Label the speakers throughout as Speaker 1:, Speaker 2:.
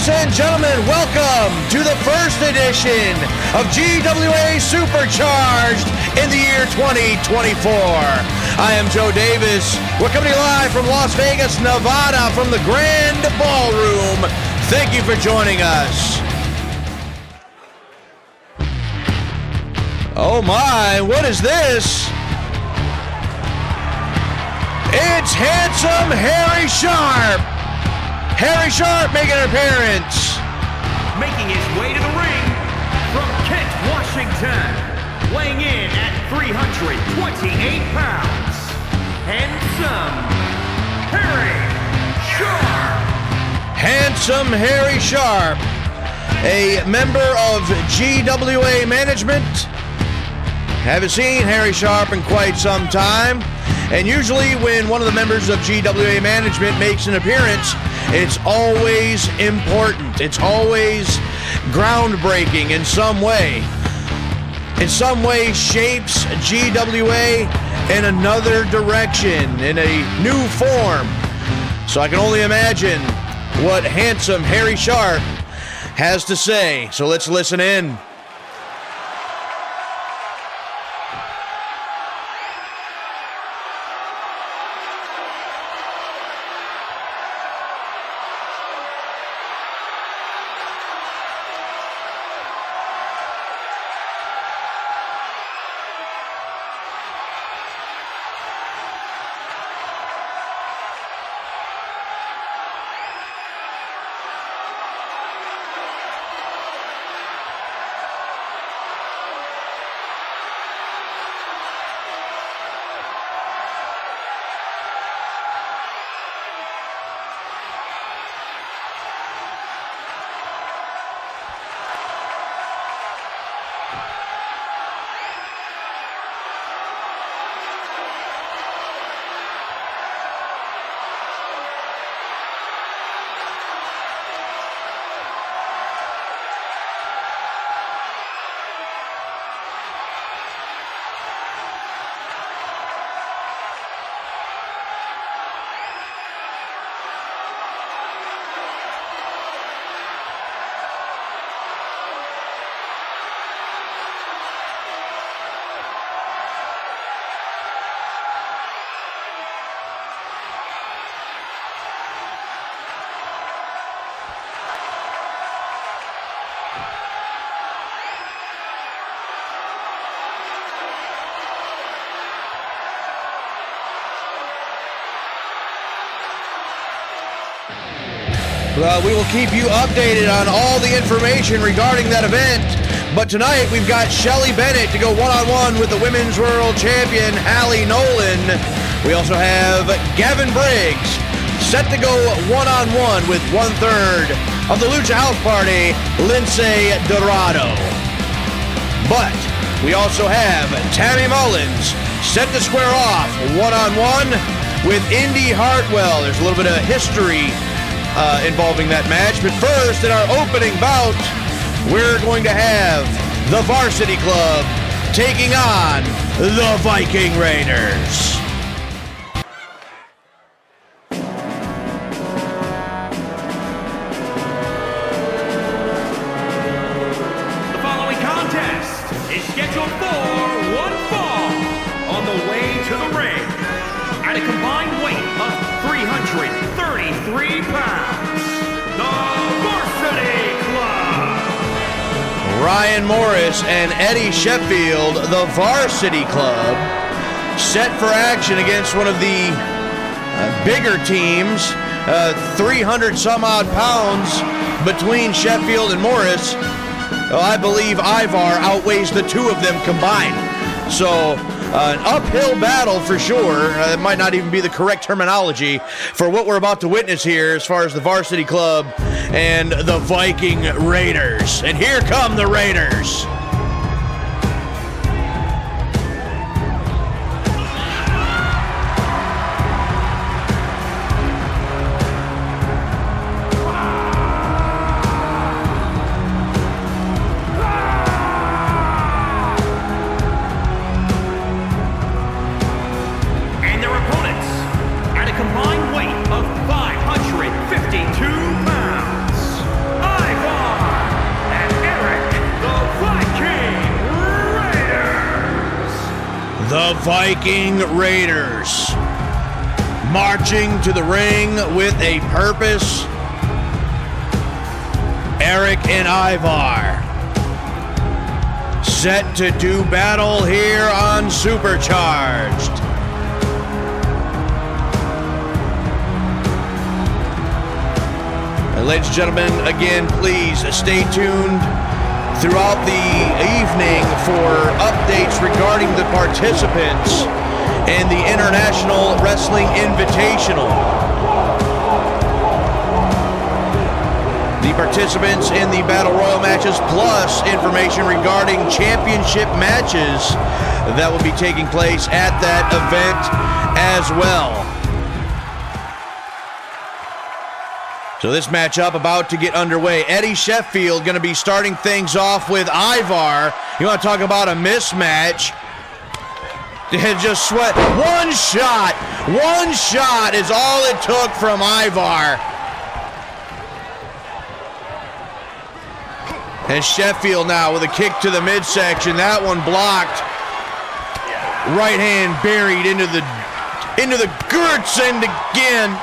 Speaker 1: Ladies and gentlemen, welcome to the first edition of GWA Supercharged in the year 2024. I am Joe Davis. We're coming to you live from Las Vegas, Nevada, from the Grand Ballroom. Thank you for joining us. Oh my, what is this? It's handsome Halie Sharpe. Halie Sharpe making an appearance.
Speaker 2: Making his way to the ring from Kent, Washington, weighing in at 328 pounds. Handsome Halie Sharpe.
Speaker 1: Handsome Halie Sharpe, a member of GWA management. Haven't seen Halie Sharpe in quite some time. And usually when one of the members of GWA management makes an appearance, it's always important. It's always groundbreaking in some way. In some way shapes GWA in another direction, in a new form. So I can only imagine what handsome Halie Sharpe has to say. So let's listen in. We will keep you updated on all the information regarding that event. But tonight we've got Shelly Bennett to go one-on-one with the Women's World Champion Halie Nolan. We also have Gavin Briggs set to go one-on-one with one-third of the Lucha House Party, Lindsay Dorado. But we also have Tammy Mullins set to square off one-on-one with Indy Hartwell. There's a little bit of history involving that match. But first, in our opening bout, we're going to have the Varsity Club taking on the Viking Raiders.
Speaker 2: The following contest is scheduled for one fall on the way to the ring at a combined weight of 333 pounds. The Varsity Club.
Speaker 1: Ryan Morris and Eddie Sheffield, the Varsity Club, set for action against one of the bigger teams. 300 some odd pounds between Sheffield and Morris. I believe Ivar outweighs the two of them combined. So an uphill battle for sure. It might not even be the correct terminology for what we're about to witness here as far as the Varsity Club and the Viking Raiders. And here come the Raiders.
Speaker 2: combined weight of 552 pounds.
Speaker 1: the Viking Raiders, marching to the ring with a purpose. Eric and Ivar, set to do battle here on Supercharged. Ladies and gentlemen, again, please stay tuned throughout the evening for updates regarding the participants in the International Wrestling Invitational. The participants in the Battle Royal matches, plus information regarding championship matches that will be taking place at that event as well. So this matchup about to get underway. Eddie Sheffield going to be starting things off with Ivar. You want to talk about a mismatch? Just sweat. One shot is all it took from Ivar. And Sheffield now with a kick to the midsection. That one blocked. Right hand buried into the girts, and again.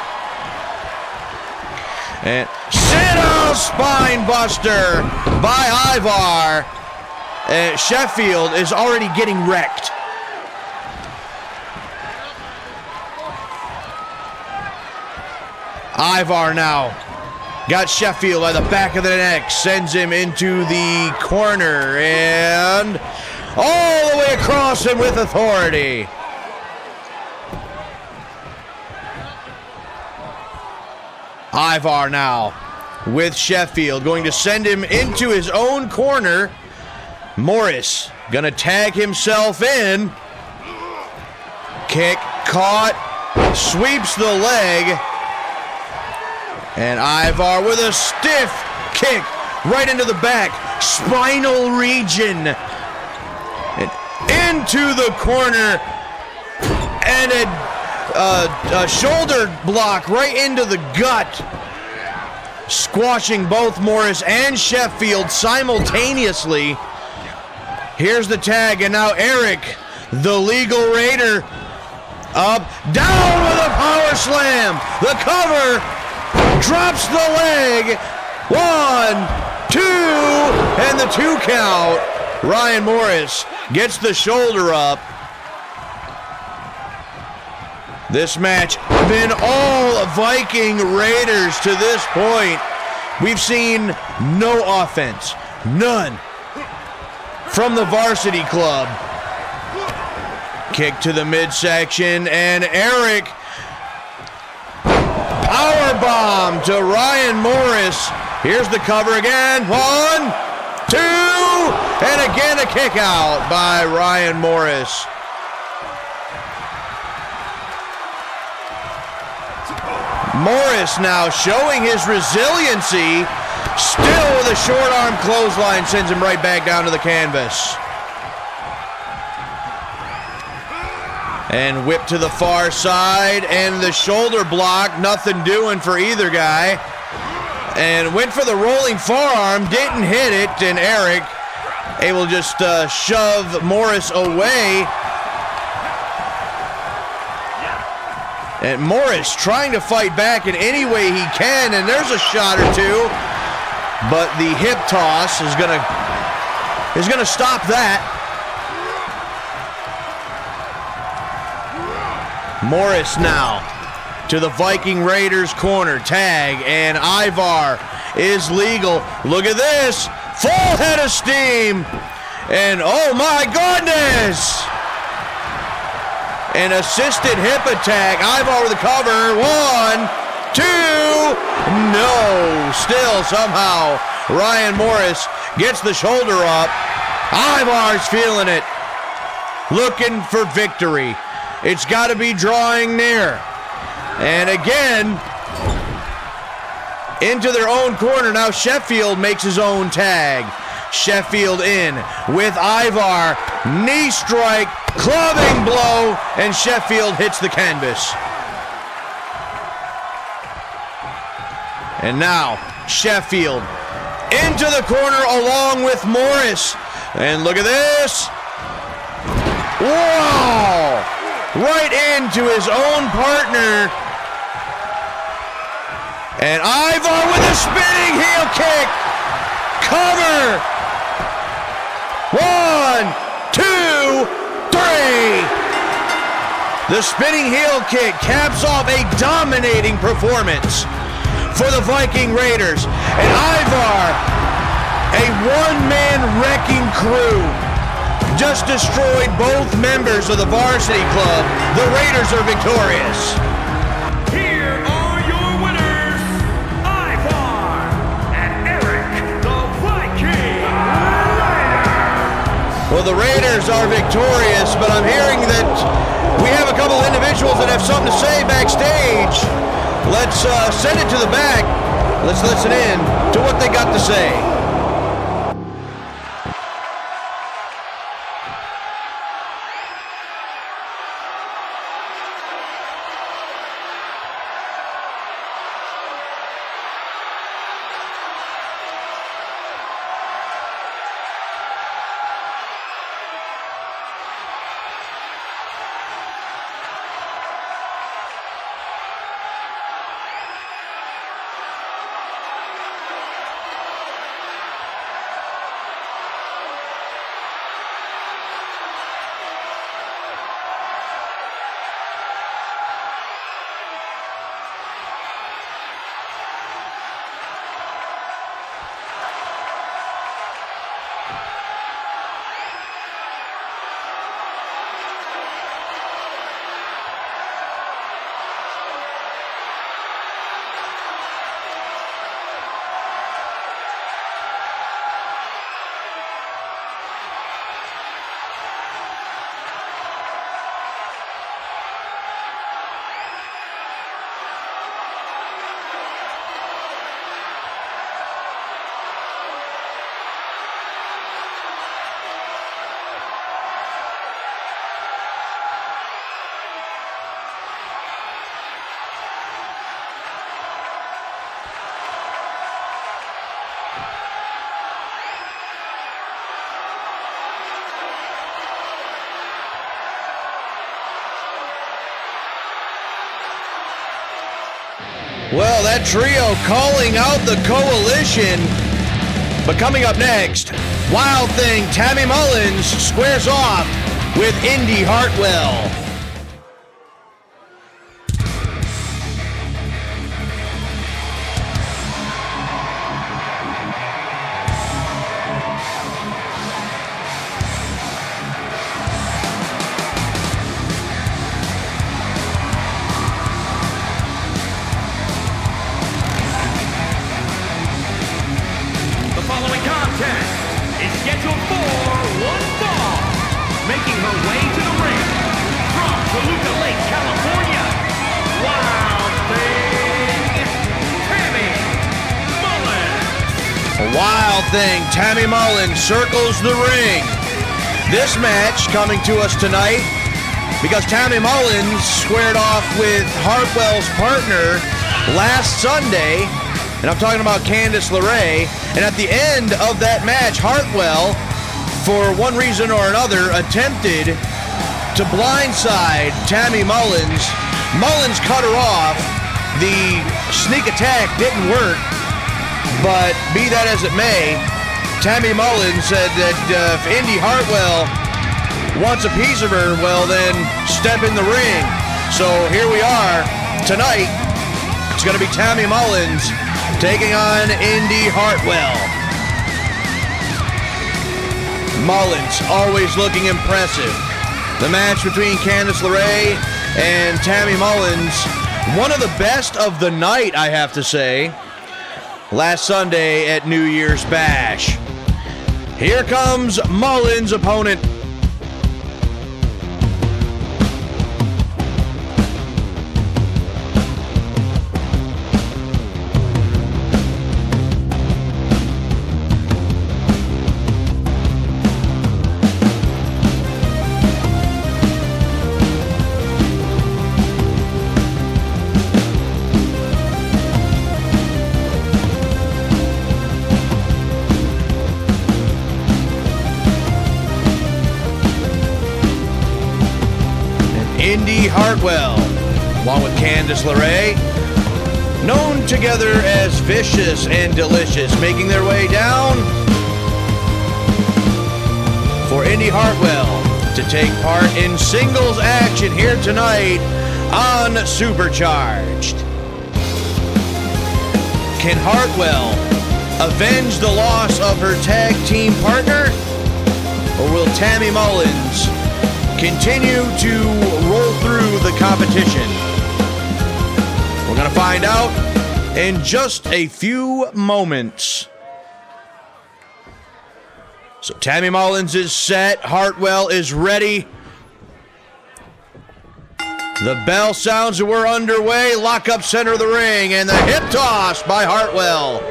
Speaker 1: And sit-out spine buster by Ivar. Sheffield is already getting wrecked. Ivar now got Sheffield by the back of the neck, sends him into the corner, and all the way across and with authority. Ivar now with Sheffield, going to send him into his own corner. Morris gonna tag himself in. Kick caught, sweeps the leg, and Ivar with a stiff kick right into the back, spinal region, and into the corner, and a shoulder block right into the gut, squashing both Morris and Sheffield simultaneously. Here's the tag, and now Eric, the legal Raider, up, down with a power slam. The cover, drops the leg. 1, 2, and the 2 count. Ryan Morris gets the shoulder up. This match been all Viking Raiders to this point. We've seen no offense, none, from the varsity club. Kick to the midsection, and Eric, powerbomb to Ryan Morris. Here's the cover again. 1, 2, and again a kick out by Ryan Morris. Morris now showing his resiliency, still with a short arm clothesline, sends him right back down to the canvas. And whip to the far side, and the shoulder block, nothing doing for either guy. And went for the rolling forearm, didn't hit it, and Eric able to just shove Morris away. And Morris trying to fight back in any way he can, and there's a shot or two, but the hip toss is gonna stop that. Morris now to the Viking Raiders corner, tag, and Ivar is legal. Look at this, full head of steam, and oh my goodness! An assisted hip attack. Ivar with the cover. 1, 2. No. Still somehow Ryan Morris gets the shoulder up. Ivar's feeling it. Looking for victory. It's got to be drawing near. And again, into their own corner. Now Sheffield makes his own tag. Sheffield in with Ivar. Knee strike, clubbing blow, and Sheffield hits the canvas. And now Sheffield into the corner along with Morris. And look at this. Wow! right into his own partner. And Ivar with a spinning heel kick. Cover. 1, 2, 3. The spinning heel kick caps off a dominating performance for the Viking Raiders. And Ivar, a one-man wrecking crew, just destroyed both members of the varsity club. The Raiders are victorious.
Speaker 2: Here are your winners, Ivar and Eric, the Viking Raiders.
Speaker 1: Well, the Raiders are victorious, but I'm hearing that we have a couple of individuals that have something to say backstage. Let's send it to the back. Let's listen in to what they got to say. Well, that trio calling out the coalition. But coming up next, Wild Thing Tammy Mullins squares off with Indy Hartwell. Wild Thing Tammy Mullins circles the ring. This match coming to us tonight because Tammy Mullins squared off with Hartwell's partner last Sunday, and I'm talking about Candice LeRae. And at the end of that match, Hartwell, for one reason or another, attempted to blindside Tammy Mullins. Mullins cut her off. The sneak attack didn't work. But be that as it may, Tammy Mullins said that if Indy Hartwell wants a piece of her, well then step in the ring. So here we are tonight. It's going to be Tammy Mullins taking on Indy Hartwell. Mullins always looking impressive. The match between Candice LeRae and Tammy Mullins, one of the best of the night, I have to say. Last Sunday at New Year's Bash. Here comes Mullins' opponent. Indy Hartwell, along with Candice LeRae, known together as Vicious and Delicious, making their way down for Indy Hartwell to take part in singles action here tonight on Supercharged. Can Hartwell avenge the loss of her tag team partner, or will Tammy Mullins continue to roll through the competition? We're going to find out in just a few moments. So Tammy Mullins is set. Hartwell is ready. The bell sounds and we're underway. Lock up center of the ring and the hip toss by Hartwell.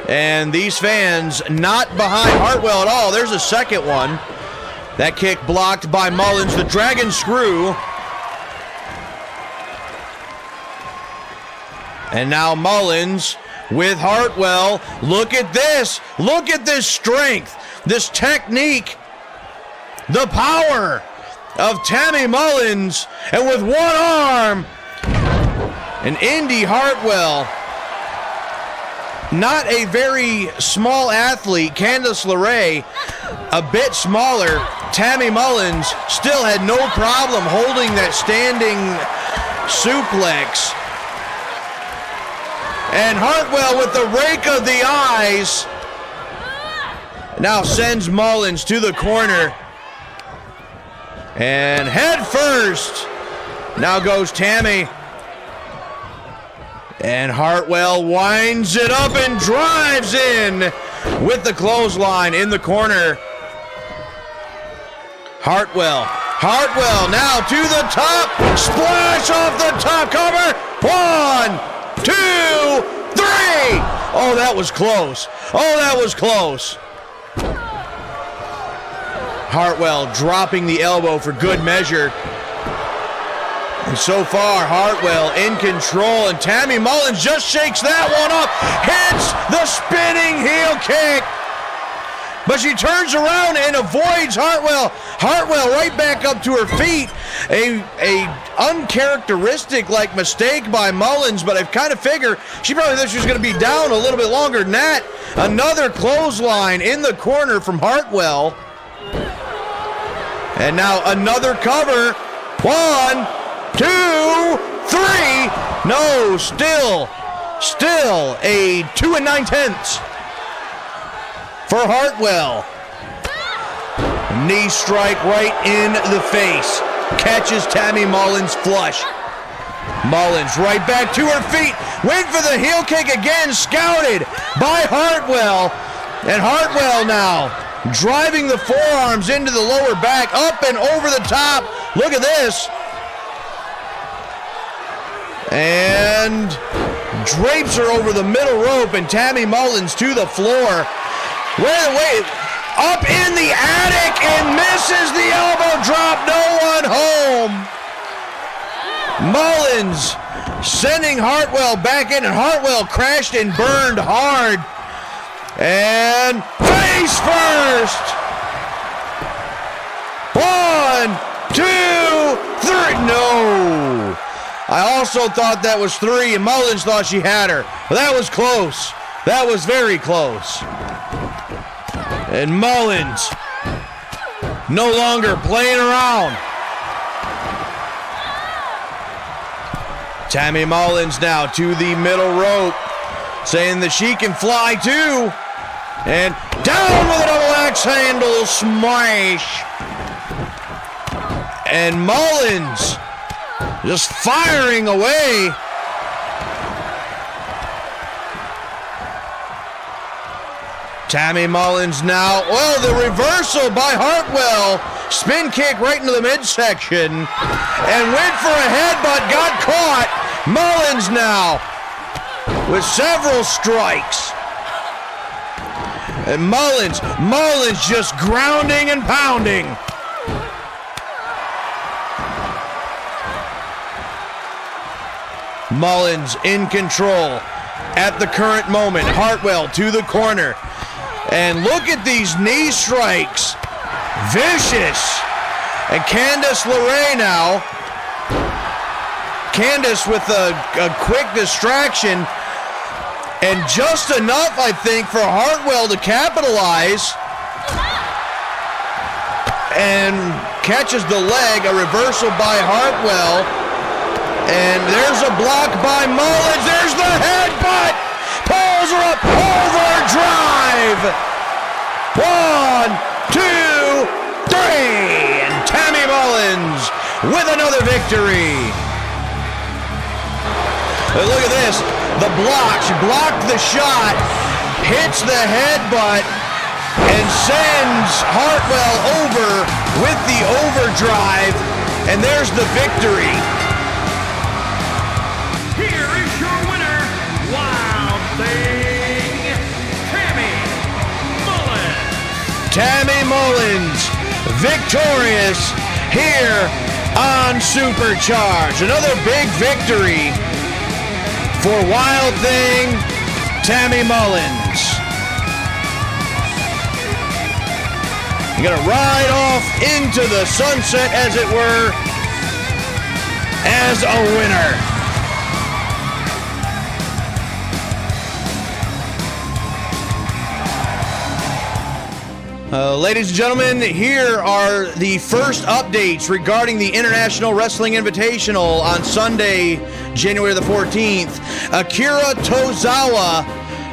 Speaker 1: And these fans not behind Hartwell at all. There's a second one. That kick blocked by Mullins. The Dragon Screw. And now Mullins with Hartwell. Look at this. Look at this strength, this technique, the power of Tammy Mullins. And with one arm, and Indy Hartwell, not a very small athlete. Candice LeRae, a bit smaller. Tammy Mullins still had no problem holding that standing suplex. And Hartwell with the rake of the eyes now sends Mullins to the corner. And head first, now goes Tammy. And Hartwell winds it up and drives in with the clothesline in the corner. Hartwell now to the top, splash off the top cover. 1, 2, 3. Oh, that was close. Oh, that was close. Hartwell dropping the elbow for good measure. And so far, Hartwell in control, and Tammy Mullins just shakes that one up, hits the spinning heel kick. But she turns around and avoids Hartwell. Hartwell right back up to her feet. A uncharacteristic like mistake by Mullins, but I kind of figure she probably thought she was going to be down a little bit longer than that. Another clothesline in the corner from Hartwell. And now another cover. 1, 2, 3. No, still a 2 9/10 for Hartwell. Knee strike right in the face. Catches Tammy Mullins flush. Mullins right back to her feet. Went for the heel kick again. Scouted by Hartwell. And Hartwell now driving the forearms into the lower back. Up and over the top. Look at this. And drapes her over the middle rope, and Tammy Mullins to the floor. Wait, up in the attic and misses the elbow drop. No one home. Mullins sending Hartwell back in, and Hartwell crashed and burned hard. And face first. 1, 2, 3. No. I also thought that was 3, and Mullins thought she had her. Well, that was close. That was very close. And Mullins no longer playing around. Tammy Mullins now to the middle rope, saying that she can fly too. And down with a double axe handle smash. And Mullins just firing away. Tammy Mullins now. Well, the reversal by Hartwell. Spin kick right into the midsection. And went for a headbutt, got caught. Mullins now with several strikes. And Mullins just grounding and pounding. Mullins in control at the current moment. Hartwell to the corner. And look at these knee strikes. Vicious. And Candice LeRae now. Candice with a quick distraction. And just enough, I think, for Hartwell to capitalize. And catches the leg, a reversal by Hartwell. And there's a block by Mullins. There's the headbutt. Pulls her up, overdrive. 1, 2, 3. And Tammy Mullins with another victory. But look at this. The block, she blocked the shot, hits the headbutt, and sends Hartwell over with the overdrive, and there's the victory.
Speaker 2: Here is your winner, Wild Thing, Tammy Mullins.
Speaker 1: Tammy Mullins, victorious here on Supercharged. Another big victory for Wild Thing, Tammy Mullins. You're gonna ride off into the sunset, as it were, as a winner. Ladies and gentlemen, here are the first updates regarding the International Wrestling Invitational on Sunday, January the 14th. Akira Tozawa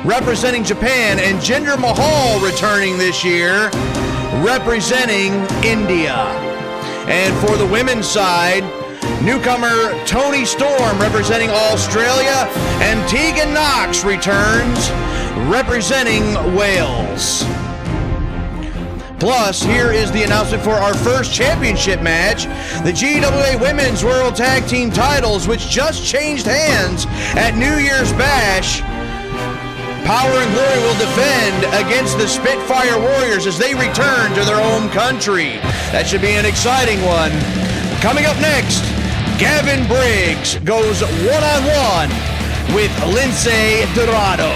Speaker 1: representing Japan, and Jinder Mahal returning this year representing India. And for the women's side, newcomer Toni Storm representing Australia, and Tegan Knox returns representing Wales. Plus, here is the announcement for our first championship match, the GWA Women's World Tag Team titles, which just changed hands at New Year's Bash. Power and Glory will defend against the Spitfire Warriors as they return to their home country. That should be an exciting one. Coming up next, Gavin Briggs goes one-on-one with Lince Dorado.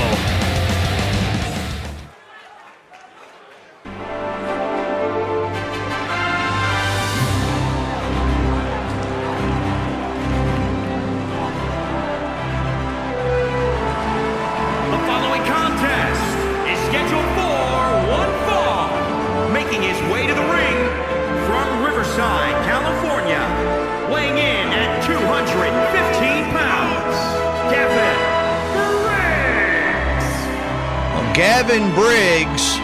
Speaker 1: Gavin Briggs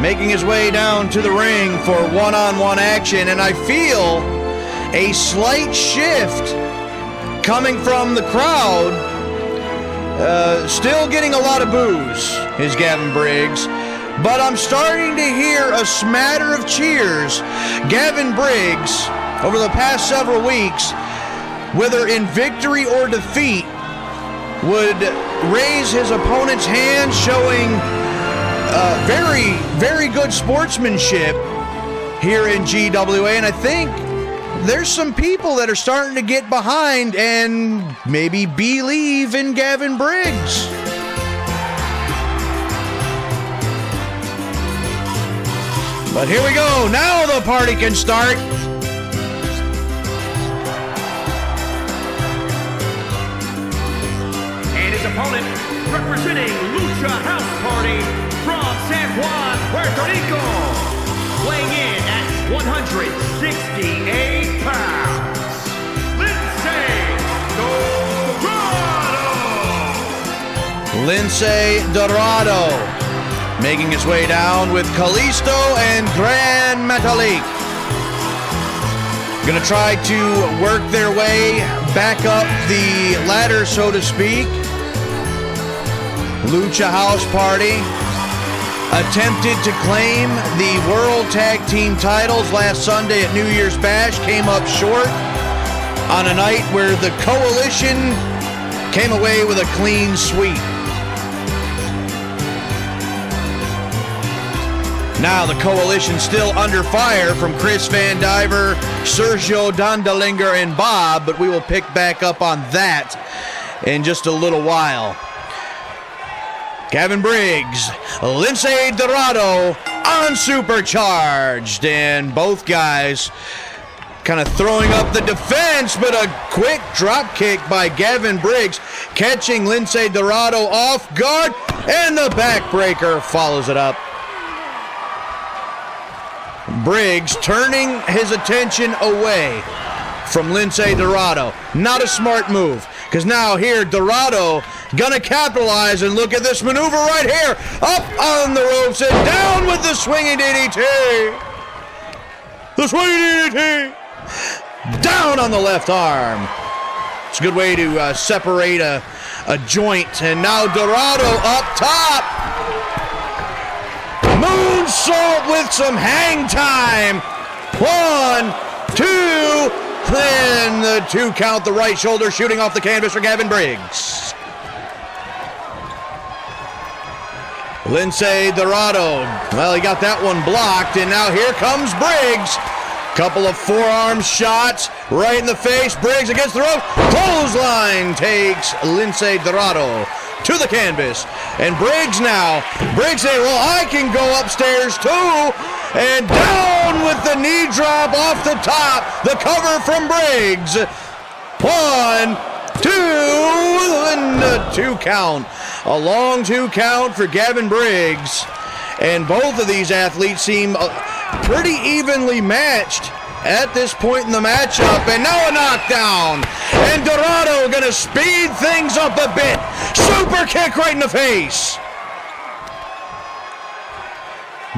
Speaker 1: making his way down to the ring for one-on-one action, and I feel a slight shift coming from the crowd. Still getting a lot of boos is Gavin Briggs, but I'm starting to hear a smatter of cheers. Gavin Briggs, over the past several weeks, whether in victory or defeat, would raise his opponent's hand, showing very, very good sportsmanship here in GWA. And I think there's some people that are starting to get behind and maybe believe in Gavin Briggs. But here we go. Now the party can start.
Speaker 2: Opponent representing Lucha House Party from San Juan, Puerto Rico, weighing in at 168 pounds,
Speaker 1: Lince Dorado making his way down with Kalisto and Gran Metalik. Gonna try to work their way back up the ladder, so to speak. Lucha House Party attempted to claim the World Tag Team titles last Sunday at New Year's Bash, came up short on a night where the Coalition came away with a clean sweep. Now the Coalition still under fire from Chris Vandiver, Sergio Dondelinger, and Bob, but we will pick back up on that in just a little while. Gavin Briggs, Lince Dorado, on Supercharged. And both guys kind of throwing up the defense, but a quick drop kick by Gavin Briggs, catching Lince Dorado off guard, and the backbreaker follows it up. Briggs turning his attention away from Lince Dorado. Not a smart move, because now here Dorado gonna capitalize, and look at this maneuver right here. Up on the ropes and down with the swinging DDT. The swinging DDT. Down on the left arm. It's a good way to separate a joint. And now Dorado up top. Moonsault with some hang time. 1, 2, then the 2 count, the right shoulder shooting off the canvas for Gavin Briggs. Lince Dorado, well, he got that one blocked, and now here comes Briggs. Couple of forearm shots right in the face. Briggs against the rope. Clothesline takes Lince Dorado to the canvas. And Briggs saying, well, I can go upstairs too. And down with the knee drop off the top. The cover from Briggs. 1, 2, and a 2 count. A long 2 count for Gavin Briggs. And both of these athletes seem pretty evenly matched at this point in the matchup. And now a knockdown. And Dorado gonna speed things up a bit. Super kick right in the face.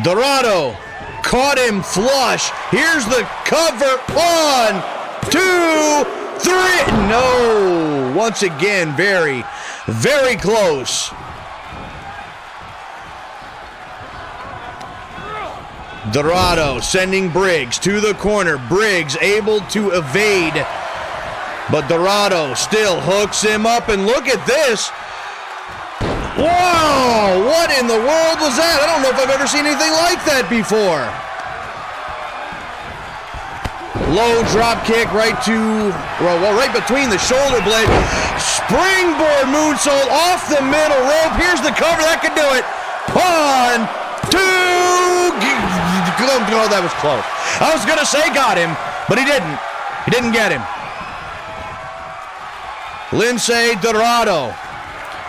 Speaker 1: Dorado caught him flush. Here's the cover. 1, 2, 3. No. Once again, very, very close. Dorado sending Briggs to the corner. Briggs able to evade, but Dorado still hooks him up, and look at this. Wow, what in the world was that? I don't know if I've ever seen anything like that before. Low drop kick right right between the shoulder blade. Springboard moonsault off the middle rope. Here's the cover, that could do it. 1, 2. Oh, that was close. I was going to say got him, but he didn't. He didn't get him. Lince Dorado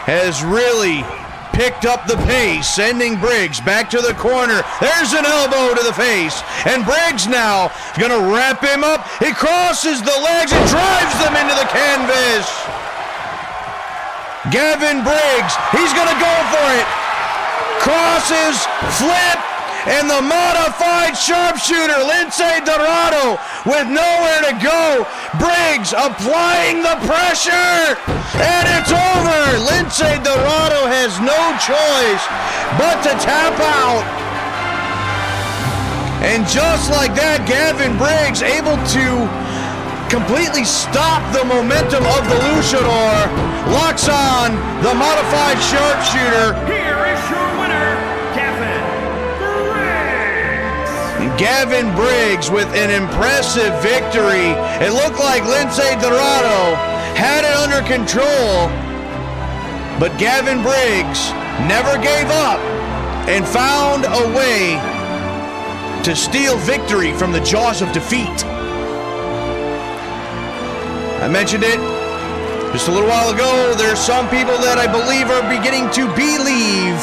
Speaker 1: has really picked up the pace, sending Briggs back to the corner. There's an elbow to the face, and Briggs now is going to wrap him up. He crosses the legs and drives them into the canvas. Gavin Briggs, he's going to go for it. Crosses, flip, and the modified sharpshooter, Lince Dorado, with nowhere to go. Briggs applying the pressure, and it's over. Lince Dorado has no choice but to tap out. And just like that, Gavin Briggs able to completely stop the momentum of the luchador. Locks on the modified sharpshooter.
Speaker 2: Here is your winner,
Speaker 1: Gavin Briggs with an impressive victory. It looked like Lince Dorado had it under control, but Gavin Briggs never gave up and found a way to steal victory from the jaws of defeat. I mentioned it just a little while ago. There's some people that I believe are beginning to believe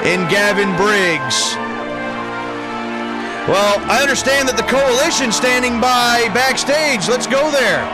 Speaker 1: in Gavin Briggs. Well, I understand that the coalition standing by backstage. Let's go there.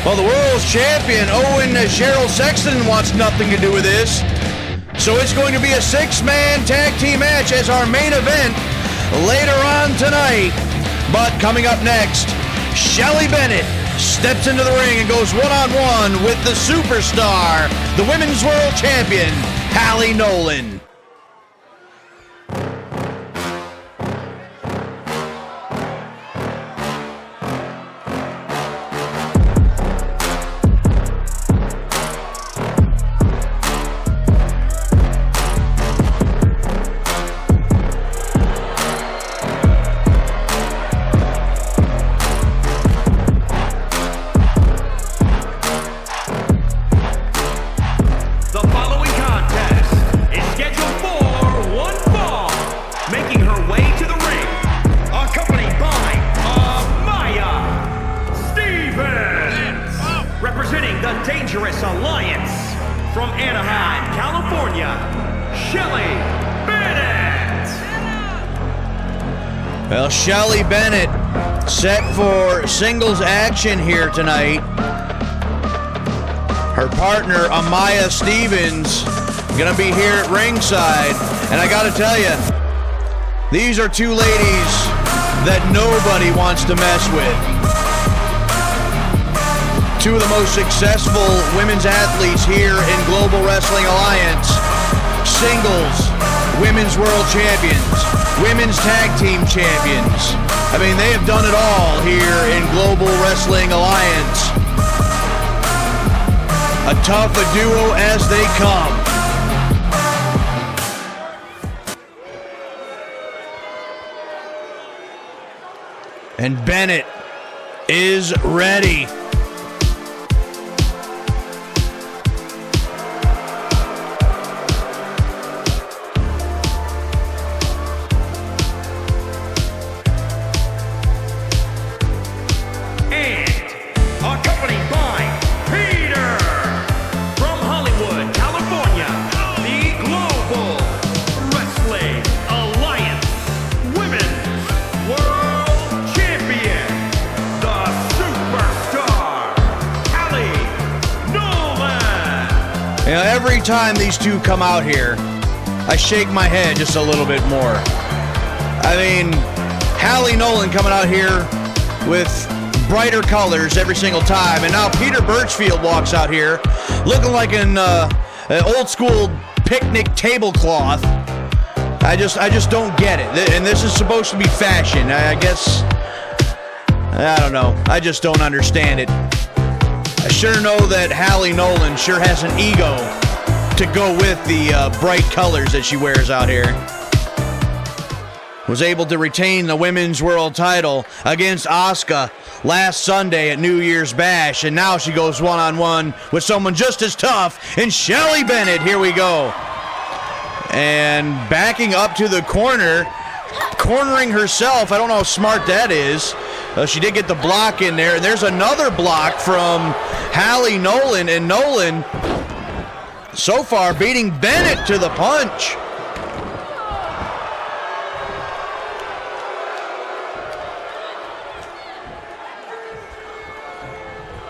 Speaker 1: Well, the world's champion, Owen Gerald Sexton, wants nothing to do with this. So it's going to be a six-man tag team match as our main event later on tonight. But coming up next, Shelly Bennett steps into the ring and goes one-on-one with the superstar, the Women's World Champion, Halie Nolan. Well, Shelly Bennett set for singles action here tonight. Her partner, Amaya Stevens, gonna be here at ringside. And I gotta tell you, these are two ladies that nobody wants to mess with. Two of the most successful women's athletes here in Global Wrestling Alliance. Singles, women's world champions, women's tag team champions. I mean, they have done it all here in Global Wrestling Alliance. A tough a duo as they come. And Bennett is ready. Every time these two come out here, I shake my head just a little bit more. I mean, Halie Nolan coming out here with brighter colors every single time, and now Peter Birchfield walks out here looking like an old school picnic tablecloth. I just don't get it. And this is supposed to be fashion. I guess, I don't know. I just don't understand it. I sure know that Halie Nolan sure has an ego to go with the bright colors that she wears out here. Was able to retain the women's world title against Asuka last Sunday at New Year's Bash, and now she goes one-on-one with someone just as tough in Shelly Bennett. Here we go. And backing up to the corner, cornering herself. I don't know how smart that is. She did get the block in there, and there's another block from Halie Nolan, and Nolan so far beating Bennett to the punch.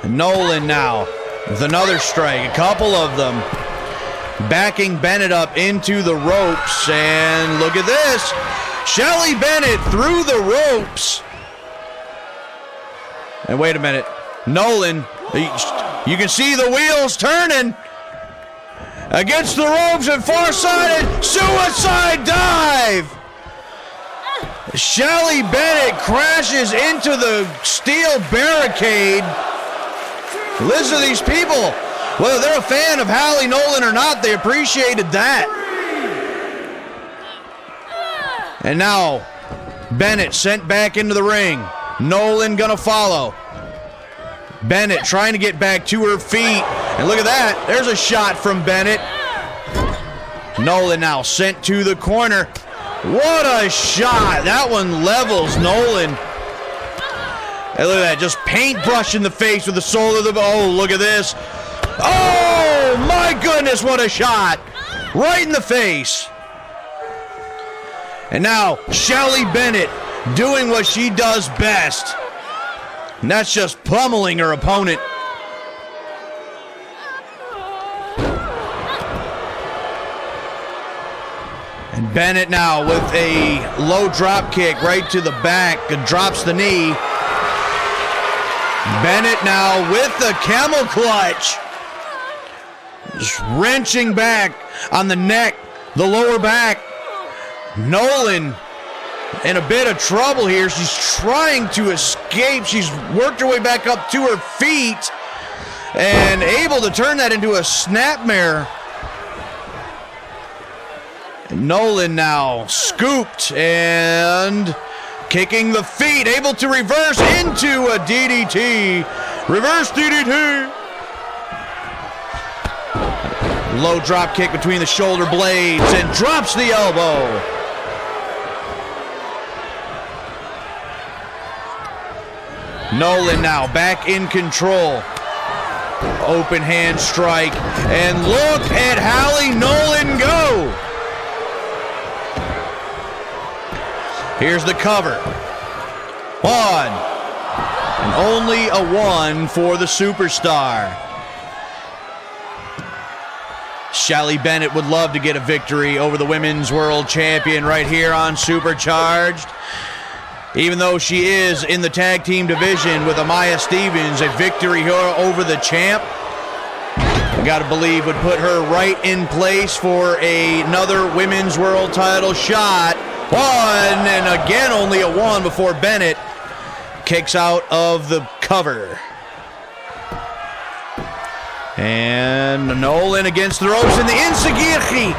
Speaker 1: And Nolan now with another strike, a couple of them, backing Bennett up into the ropes, and look at this. Shelly Bennett through the ropes. And wait a minute, Nolan, you can see the wheels turning. Against the ropes and far-sided suicide dive. Shelly Bennett crashes into the steel barricade. Listen to these people. Whether they're a fan of Halie Nolan or not, they appreciated that. And now, Bennett sent back into the ring. Nolan gonna follow. Bennett trying to get back to her feet. And look at that. There's a shot from Bennett. Nolan now sent to the corner. What a shot. That one levels Nolan. And look at that. Just paintbrush in the face with the sole of the... Oh, look at this. Oh, my goodness, what a shot. Right in the face. And now, Shelly Bennett doing what she does best. And that's just pummeling her opponent. And Bennett now with a low drop kick right to the back, drops the knee. Bennett now with the camel clutch. Just wrenching back on the neck, the lower back. Nolan in a bit of trouble here. She's trying to escape. She's worked her way back up to her feet and able to turn that into a snapmare. Nolan now scooped and kicking the feet, able to reverse into a DDT. Reverse DDT. Low drop kick between the shoulder blades and drops the elbow. Nolan now back in control. Open hand strike. And look at Halie Nolan go. Here's the cover. One. And only a one for the superstar. Shelly Bennett would love to get a victory over the Women's World Champion right here on Supercharged. Even though she is in the tag team division with Amaya Stevens, a victory here over the champ, I gotta believe would put her right in place for another Women's World title shot. One, and again only a one before Bennett kicks out of the cover. And Nolan against the ropes, and the Insigiri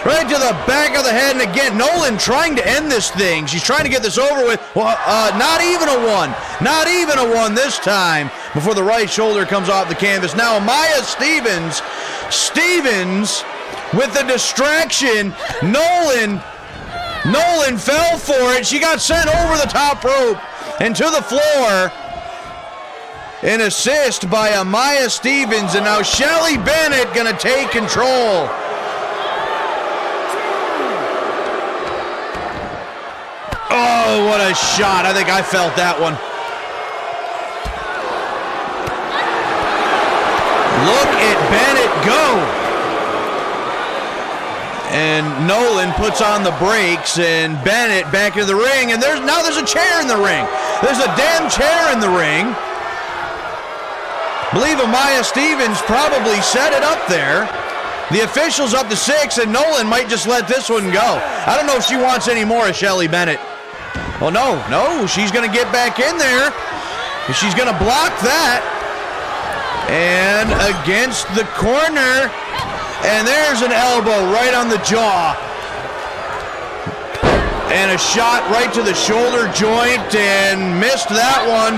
Speaker 1: right to the back of the head. And again, Nolan trying to end this thing. She's trying to get this over with. Well, not even a one. Not even a one this time before the right shoulder comes off the canvas. Now Amaya Stevens with the distraction. Nolan fell for it. She got sent over the top rope and to the floor. An assist by Amaya Stevens, and now Shelly Bennett gonna take control. Oh, what a shot. I think I felt that one. Look at Bennett go. And Nolan puts on the brakes, and Bennett back into the ring, and there's a chair in the ring. There's a damn chair in the ring. Believe Amaya Stevens probably set it up there. The official's up to 6, and Nolan might just let this one go. I don't know if she wants any more of Shelly Bennett. Well, no, she's going to get back in there. She's going to block that. And against the corner, and there's an elbow right on the jaw. And a shot right to the shoulder joint, and missed that one.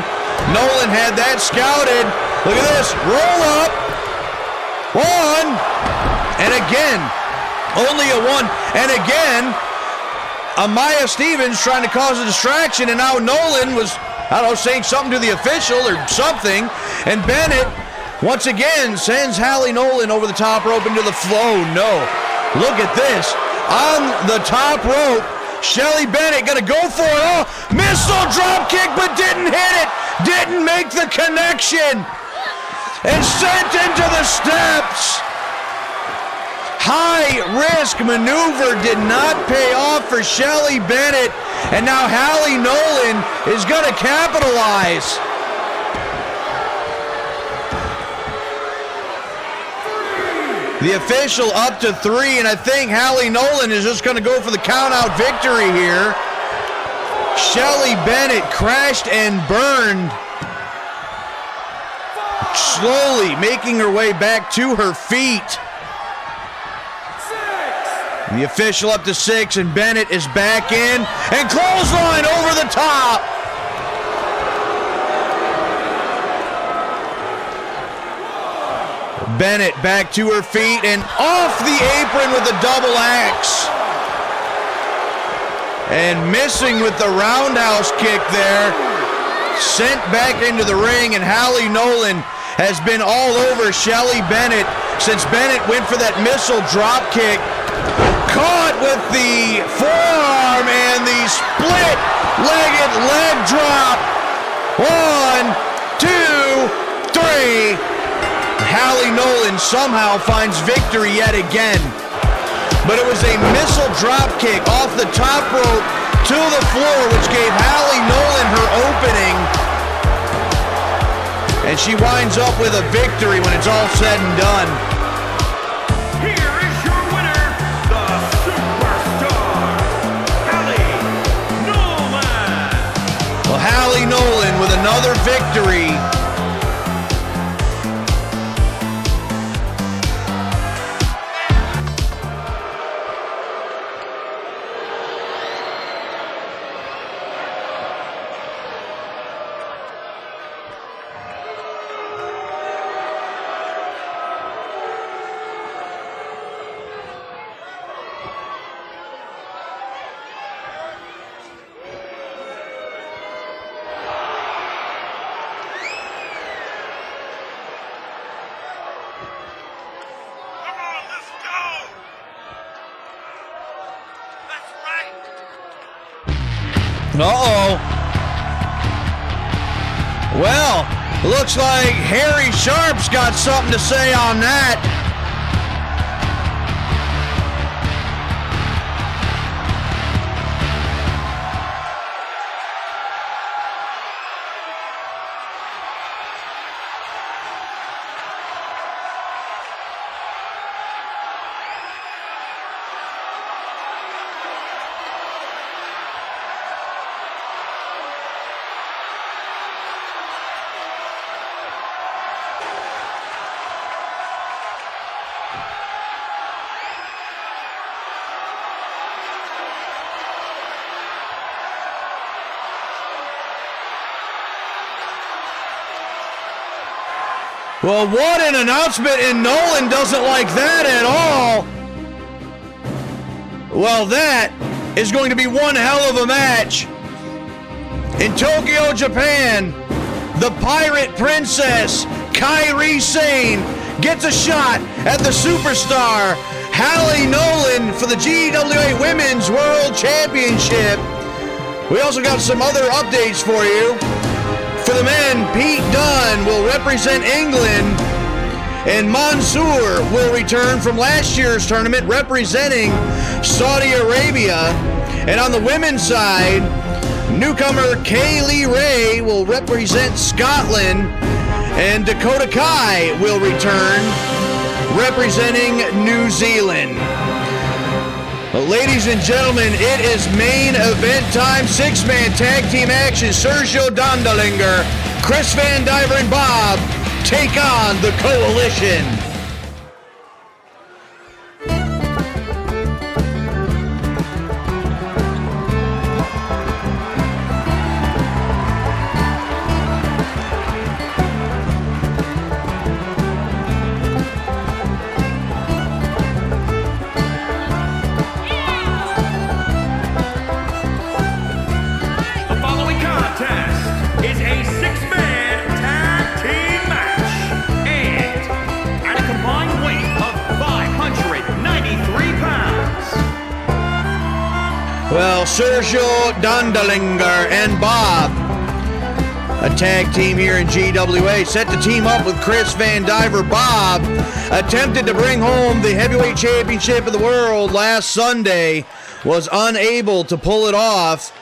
Speaker 1: Nolan had that scouted. Look at this, roll up, one, and again, only a one, and again, Amaya Stevens trying to cause a distraction, and now Nolan was, I don't know, saying something to the official or something, and Bennett, once again, sends Halie Nolan over the top rope into the flow. No, look at this, on the top rope, Shelly Bennett gonna go for it, oh, missile drop kick, but didn't hit it, didn't make the connection. And sent into the steps. High risk maneuver did not pay off for Shelly Bennett. And now Halie Nolan is going to capitalize. The official up to 3, and I think Halie Nolan is just going to go for the count-out victory here. Shelly Bennett crashed and burned. Slowly making her way back to her feet. 6. The official up to 6, and Bennett is back in, and clothesline over the top. Bennett back to her feet and off the apron with a double axe. And missing with the roundhouse kick there. Sent back into the ring, and Halie Nolan has been all over Shelly Bennett since Bennett went for that missile drop kick. Caught with the forearm and the split-legged leg drop. 1, 2, 3. Halie Nolan somehow finds victory yet again. but it was a missile drop kick off the top rope to the floor, which gave Halie Nolan her opening. And she winds up with a victory when it's all said and done.
Speaker 2: Here is your winner, the Superstar, Halie Nolan.
Speaker 1: Well, Halie Nolan with another victory. Uh-oh. Well, looks like Harry Sharpe's got something to say on that. Well, what an announcement, and Nolan doesn't like that at all. Well, that is going to be one hell of a match. In Tokyo, Japan, the Pirate Princess, Kairi Sane, gets a shot at the Superstar, Halie Nolan, for the GWA Women's World Championship. We also got some other updates for you. For the men, Pete Dunne will represent England, and Mansoor will return from last year's tournament representing Saudi Arabia. And on the women's side, newcomer Kaylee Ray will represent Scotland, and Dakota Kai will return representing New Zealand. Well, ladies and gentlemen, it is main event time. Six-man tag team action. Sergio Dondelinger, Chris Vandiver, and Bob take on the Coalition. Well, Sergio Dondelinger and Bob, a tag team here in GWA, set to team up with Chris Vandiver. Bob attempted to bring home the heavyweight championship of the world last Sunday, was unable to pull it off.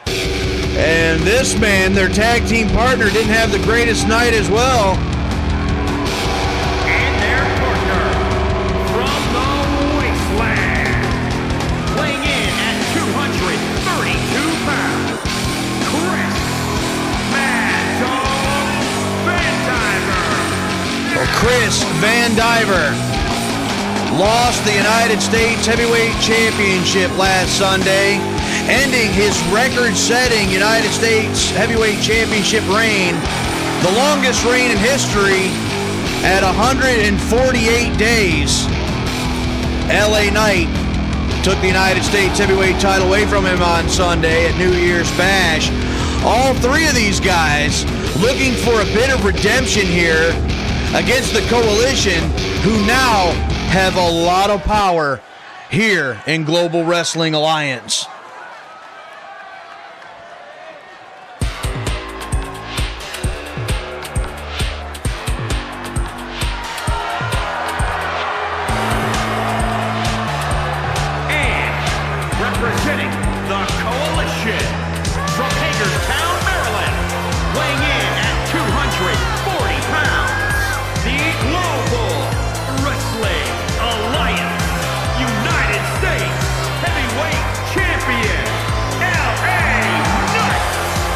Speaker 1: And this man, their tag team partner, didn't have the greatest night as well. Chris Vandiver lost the United States Heavyweight Championship last Sunday, ending his record-setting United States Heavyweight Championship reign, the longest reign in history at 148 days. LA Knight took the United States Heavyweight title away from him on Sunday at New Year's Bash. All three of these guys looking for a bit of redemption here against the Coalition, who now have a lot of power here in Global Wrestling Alliance.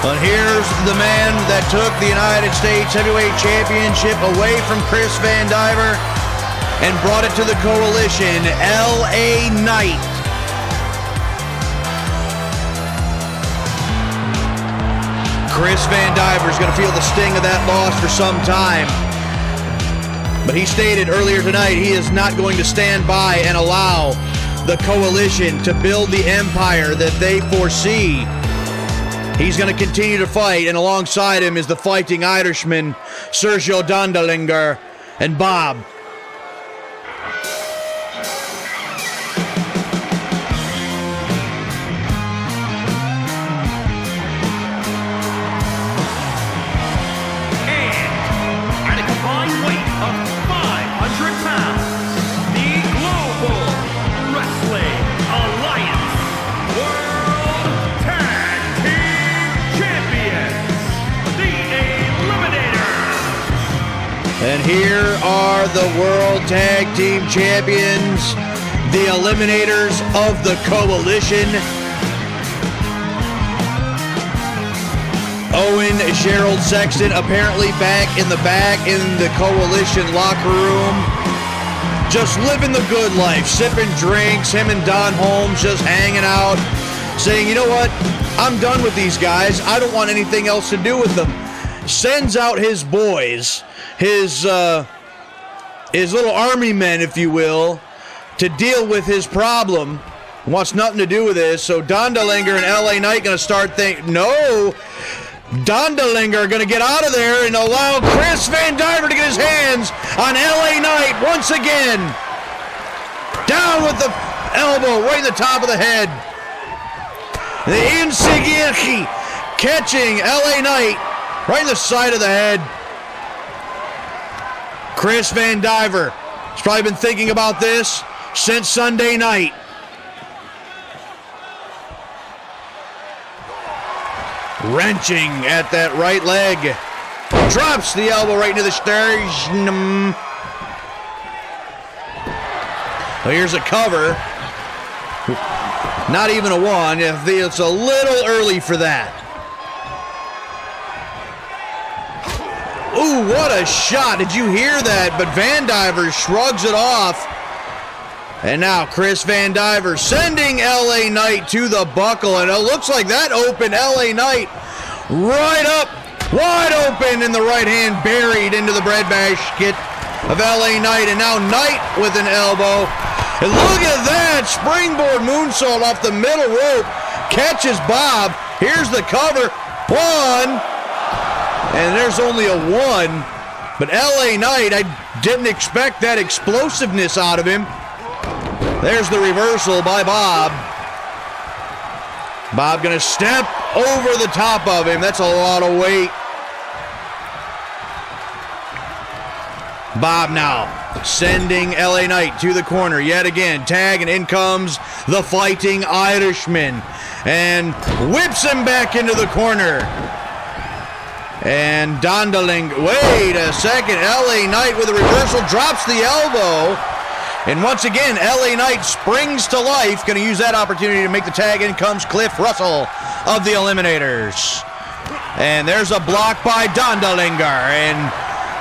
Speaker 1: But here's the man that took the United States Heavyweight Championship away from Chris Vandiver and brought it to the Coalition, LA Knight. Chris Vandiver's going to feel the sting of that loss for some time. But he stated earlier tonight he is not going to stand by and allow the Coalition to build the empire that they foresee. He's going to continue to fight, and alongside him is the Fighting Irishman, Sergio Dondelinger and Bob. And here are the World Tag Team Champions, the Eliminators of the Coalition. Owen Gerald Sexton apparently back in the Coalition locker room. Just living the good life, sipping drinks, him and Don Holmes just hanging out, saying, you know what, I'm done with these guys. I don't want anything else to do with them. Sends out his boys, his little army men, if you will, to deal with his problem. Wants nothing to do with this. So Dondelinger and LA Knight going to start thinking, no, Dondelinger going to get out of there and allow Chris Vandiver to get his hands on LA Knight once again. Down with the elbow, right in the top of the head. The Insigirchi catching LA Knight right in the side of the head. Chris Vandiver has probably been thinking about this since Sunday night. Wrenching at that right leg. Drops the elbow right into the sternum. Well, here's a cover. Not even a one. It's a little early for that. Ooh, what a shot. Did you hear that? But Vandiver shrugs it off. And now Chris Vandiver sending LA Knight to the buckle. And it looks like that opened LA Knight right up, wide open in the right hand, buried into the breadbasket of LA Knight. And now Knight with an elbow. And look at that. Springboard moonsault off the middle rope. Catches Bob. Here's the cover. One. And there's only a one, but LA Knight, I didn't expect that explosiveness out of him. There's the reversal by Bob. Bob gonna step over the top of him. That's a lot of weight. Bob now sending LA Knight to the corner yet again. Tag, and in comes the Fighting Irishman and whips him back into the corner. And Dondelinger, wait a second, LA Knight with a reversal, drops the elbow. And once again, LA Knight springs to life. Going to use that opportunity to make the tag. In comes Cliff Russell of the Eliminators. And there's a block by Dondelinger. And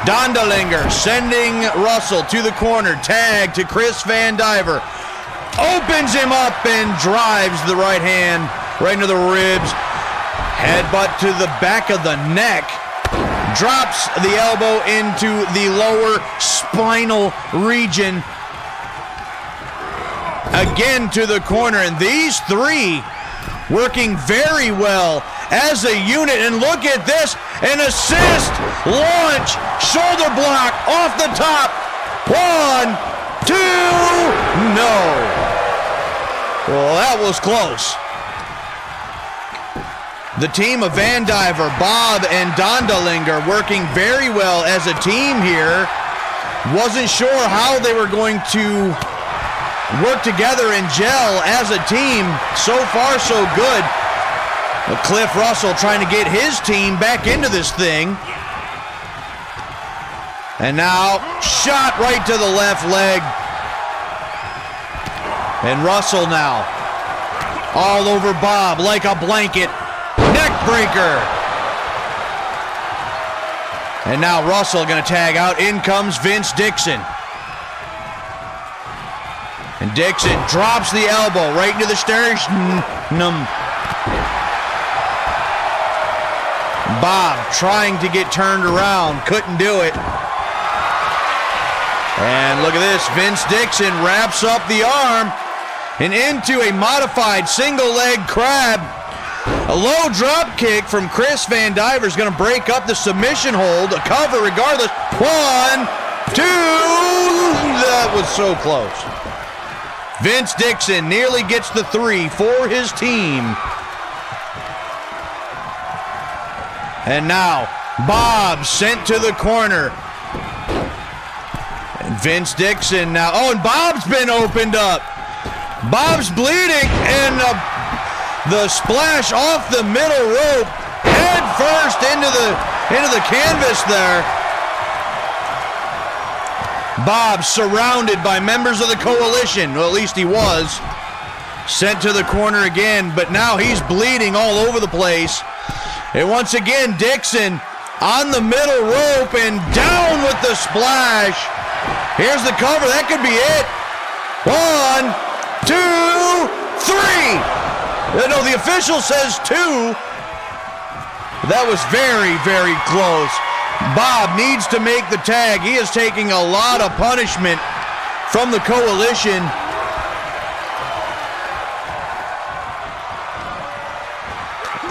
Speaker 1: Dondelinger sending Russell to the corner. Tag to Chris Vandiver. Opens him up and drives the right hand right into the ribs. Headbutt to the back of the neck. Drops the elbow into the lower spinal region. Again to the corner. And these three working very well as a unit. And look at this. An assist. Launch. Shoulder block off the top. 1, 2. No. Well, that was close. The team of Vandiver, Bob, and Dondelinger working very well as a team here. Wasn't sure how they were going to work together and gel as a team. So far, so good. But Cliff Russell trying to get his team back into this thing. And now, shot right to the left leg. And Russell now all over Bob like a blanket. Neck breaker. And now Russell going to tag out. In comes Vince Dixon. And Dixon drops the elbow right into the sternum. Bob trying to get turned around. Couldn't do it. And look at this. Vince Dixon wraps up the arm and into a modified single leg crab. A low drop kick from Chris Vandiver is going to break up the submission hold. A cover regardless. 1, 2. That was so close. Vince Dixon nearly gets the 3 for his team. And now Bob sent to the corner. And Vince Dixon now. Oh, and Bob's been opened up. Bob's bleeding, and the splash off the middle rope, head first into the canvas there. Bob surrounded by members of the coalition, well, at least he was. Sent to the corner again, but now he's bleeding all over the place. And once again, Dixon on the middle rope and down with the splash. Here's the cover, that could be it. 1, 2, 3. No, the official says 2. That was very, very close. Bob needs to make the tag. He is taking a lot of punishment from the coalition.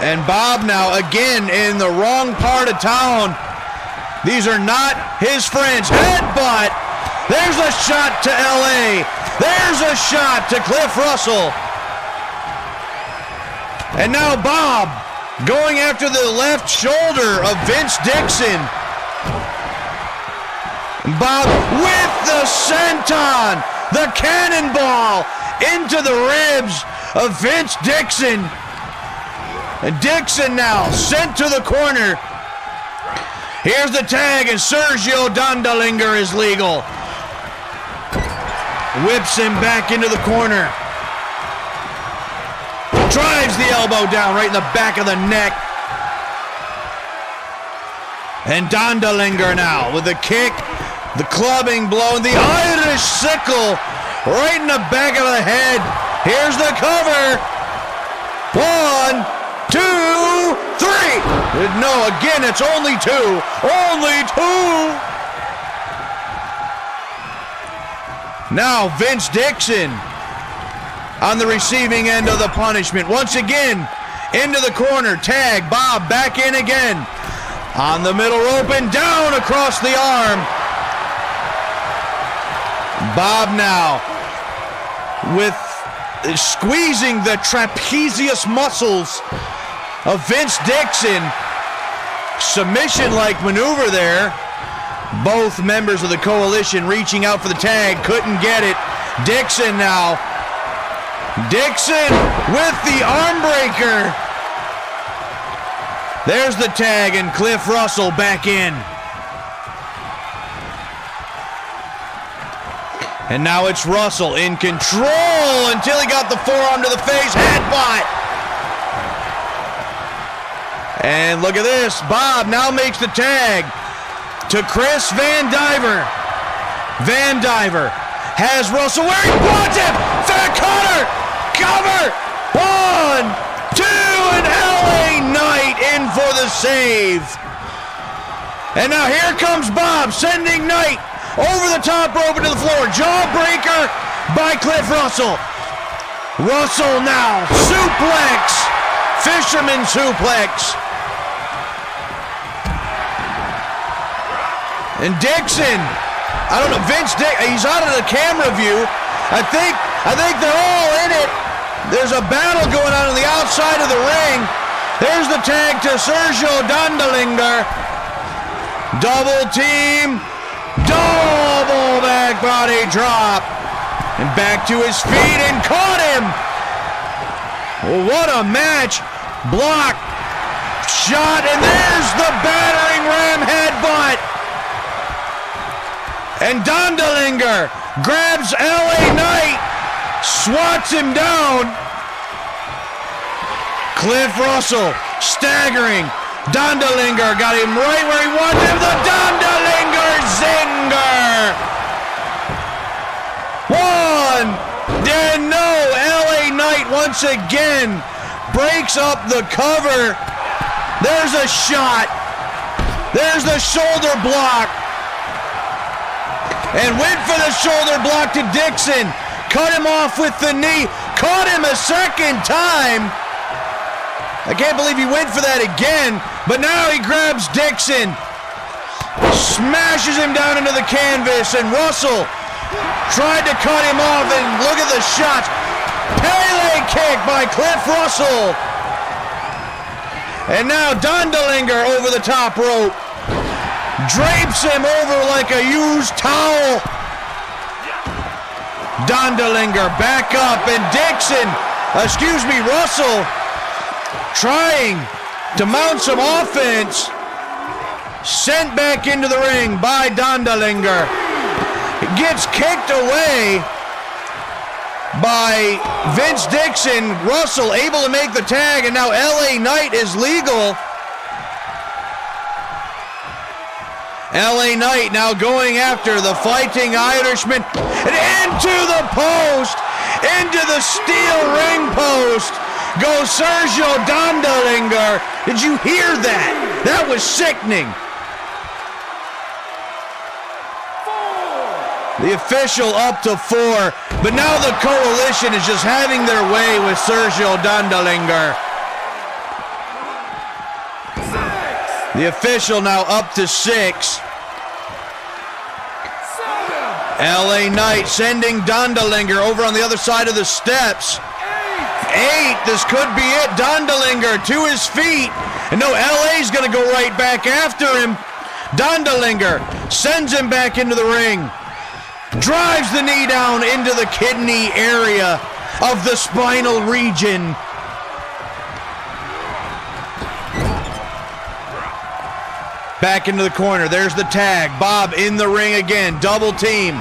Speaker 1: And Bob now again in the wrong part of town. These are not his friends. Headbutt. There's a shot to LA. There's a shot to Cliff Russell. And now Bob going after the left shoulder of Vince Dixon. Bob with the senton, the cannonball into the ribs of Vince Dixon. And Dixon now sent to the corner. Here's the tag, and Sergio Dondelinger is legal. Whips him back into the corner. Drives the elbow down right in the back of the neck. And Dondelinger now with the kick, the clubbing blow, and the Irish sickle right in the back of the head. Here's the cover. 1, 2, 3. No, again, it's only 2. Only 2. Now Vince Dixon on the receiving end of the punishment. Once again, into the corner. Tag. Bob back in again. On the middle rope and down across the arm. Bob now with squeezing the trapezius muscles of Vince Dixon. Submission-like maneuver there. Both members of the coalition reaching out for the tag. Couldn't get it. Dixon now. Dixon with the arm breaker. There's the tag, and Cliff Russell back in. And now it's Russell in control until he got the forearm to the face. Headbutt. And look at this. Bob now makes the tag to Chris Vandiver. Vandiver has Russell where he wants him. Fat cutter. Cover. 1, 2, and LA Knight in for the save. And now here comes Bob sending Knight over the top rope into the floor. Jawbreaker by Cliff Russell. Russell now. Suplex. Fisherman suplex. And Dixon. I don't know. Vince Dixon. He's out of the camera view. I think they're all in it. There's a battle going on the outside of the ring. There's the tag to Sergio Dondelinger. Double team. Double back body drop. And back to his feet and caught him. Well, what a match. Block. Shot. And there's the battering ram headbutt. And Dondelinger grabs LA Knight. Swats him down. Cliff Russell staggering. Dondelinger got him right where he wanted him. The Dondelinger zinger. One. And no, LA Knight once again breaks up the cover. There's a shot. There's the shoulder block. And went for the shoulder block to Dixon. Cut him off with the knee. Caught him a second time. I can't believe he went for that again. But now he grabs Dixon. Smashes him down into the canvas. And Russell tried to cut him off. And look at the shot. Pele kick by Cliff Russell. And now Dondelinger over the top rope. Drapes him over like a used towel. Dondelinger back up, and Russell trying to mount some offense. Sent back into the ring by Dondelinger. Gets kicked away by Vince Dixon. Russell able to make the tag, and now LA Knight is legal. LA Knight now going after the Fighting Irishman, and into the post, into the steel ring post goes Sergio Dondelinger. Did you hear that? That was sickening. The official up to 4, but now the coalition is just having their way with Sergio Dondelinger. The official now up to 6. LA Knight sending Dondelinger over on the other side of the steps. 8, this could be it. Dondelinger to his feet. And no, LA's gonna go right back after him. Dondelinger sends him back into the ring. Drives the knee down into the kidney area of the spinal region. Back into the corner. There's the tag. Bob in the ring again. Double team.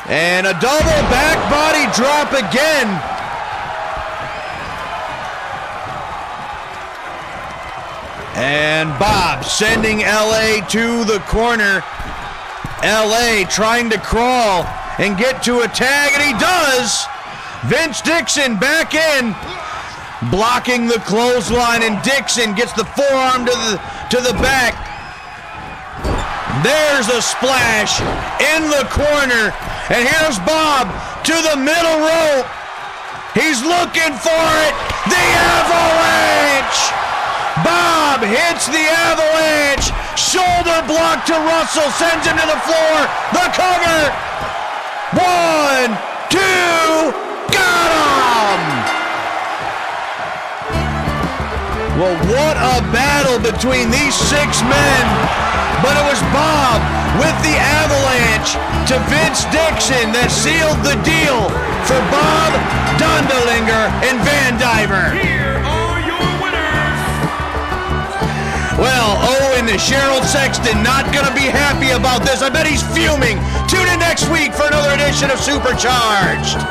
Speaker 1: And a double back body drop again. And Bob sending LA to the corner. LA trying to crawl and get to a tag, and he does. Vince Dixon back in, blocking the clothesline, and Dixon gets the forearm to the back. There's a splash in the corner, and here's Bob to the middle rope. He's looking for it. The avalanche. Bob hits the avalanche. Shoulder block to Russell, sends him to the floor. The cover. 1, 2, got him! Well, what a battle between these 6 men. But it was Bob with the avalanche to Vince Dixon that sealed the deal for Bob, Dondelinger, and Vandiver.
Speaker 2: Here are your winners.
Speaker 1: Well, Owen Gerald Sexton not going to be happy about this. I bet he's fuming. Tune in next week for another edition of Supercharged.